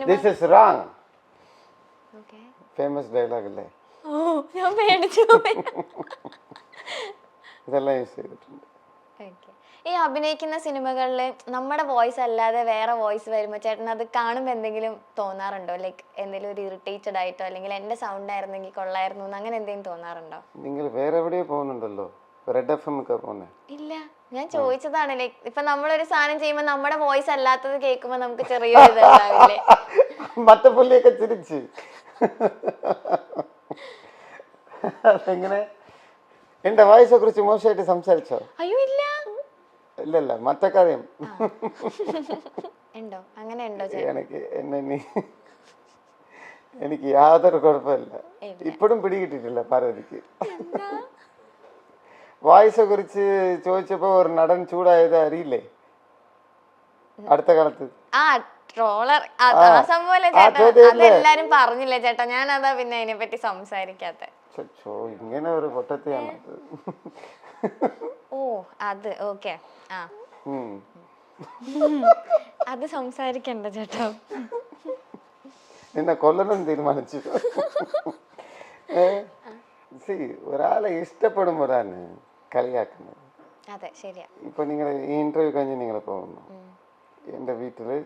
This is wrong. Okay. Famous dialogue അല്ലേ? ഓ ഞാൻ പേടിച്ചു പോയി. ഇതെല്ലാം യൂസ് ചെയ്തിട്ടുണ്ട്. ഓക്കേ. ഈ അഭിനയിക്കുന്ന സിനിമകളിൽ നമ്മുടെ വോയിസ് അല്ലാതെ വേറെ വോയിസ് വരുമ്പോൾ ചേട്ടൻ അത് കാണുമ്പോൾ എന്തെങ്കിലും തോന്നാറുണ്ടോ? ലൈക്ക് എന്തെങ്കിലും ഒരു ഇറിറ്റേറ്റഡ് ആയിട്ടോ അല്ലെങ്കിൽ എൻ്റെ സൗണ്ട് ആയിരുന്നെങ്കിൽ കൊള്ളായിരുന്നു എന്ന് അങ്ങനെ എന്തെങ്കിലും തോന്നാറുണ്ടോ? നിങ്ങൾ വേറെ എവിടെയോ പോകുന്നുണ്ടല്ലോ, റെഡ് FM ഒക്കെ പോകുന്നേ? ഇല്ല, ഞാൻ ചോദിച്ചതാണ്. ലൈക്ക് ഇപ്പൊ നമ്മളൊരു സാധനം ചെയ്യുമ്പോൾ നമ്മുടെ വോയിസ് അല്ലാത്തത് കേൾക്കുമ്പോൾ നമുക്ക് ചെറിയൊരു ഇതുണ്ടാവില്ലേ? മറ്റേ പുള്ളിയൊക്കെ ചിരിച്ച് അതെങ്ങനെ എന്റെ വോയിസെ കുറിച്ച് മോശമായിട്ട് സംസാരിച്ചോ? അയ്യോ ഇല്ല. ഇല്ലല്ല, മറ്റേ കാര്യം ഉണ്ടോ? അങ്ങനെ ഉണ്ടോ? എനിക്ക് യാതൊരു കുഴപ്പമില്ല. ഇപ്പോഴും പിടികിട്ടിട്ടില്ല പാർവതിക്ക്. വോയിസെ കുറിച്ച് ചോദിച്ചപ്പോ ഒരു നടൻ ചൂടായത് അറിയില്ലേ അടുത്ത കാലത്ത്? ആ ട്രോളർ ആ സംഭവം ചേട്ടാ, അതെല്ലാരും പറഞ്ഞില്ലേ ചേട്ടാ, ഞാൻ അതാ പിന്നെ അതിനെ പറ്റി സംസാരിക്കാത്ത. ഇങ്ങനെ ഒരു പൊട്ടത്തിയാണ്. ഓ അത് ഓക്കെ. ആ അത് സംസാരിക്കണ്ട ചേട്ടാ. നിന്നെ കൊല്ലണം തീരുമാനിച്ചു. ഒരാളെ ഇഷ്ടപ്പെടുമ്പോഴാണ് കളിയാക്കുന്നത്. അതെ ശരിയാ. ഇപ്പൊ നിങ്ങൾ ഈ ഇന്റർവ്യൂ കഴിഞ്ഞ് നിങ്ങൾ പോകുന്നു, എൻ്റെ വീട്ടില്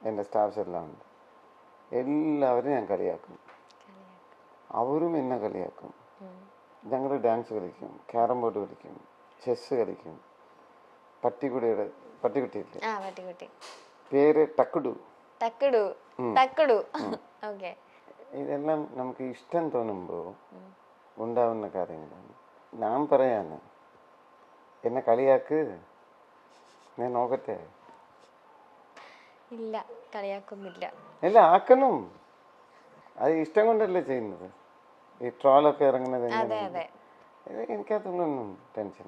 എൻ്റെ സ്റ്റാഫ്സ് എല്ലാം ഉണ്ട്. എല്ലാവരും ഞാൻ കളിയാക്കും, അവരും എന്നെ കളിയാക്കും. ഞങ്ങൾ ഡാൻസ് കളിക്കും, ക്യാരം ബോർഡ് കളിക്കും, ചെസ് കളിക്കും. പട്ടിക്കുട്ടിയില്ലേ, പേര് ടക്കുടു. ഓക്കെ. ഇതെല്ലാം നമുക്ക് ഇഷ്ടം തോന്നുമ്പോൾ ഉണ്ടാവുന്ന കാര്യങ്ങളാണ്. ഞാൻ പറയാണ്, എന്നെ കളിയാക്ക്, ഞാൻ നോക്കട്ടെ. ഇല്ല, കളിയാക്കുന്നില്ല. ഇല്ല, ആക്കണം. അത് ഇഷ്ടം കൊണ്ടല്ലേ ചെയ്യുന്നത്. ഈ ട്രോളൊക്കെ ഇറങ്ങുന്നത് എനിക്കതൊന്നും ടെൻഷൻ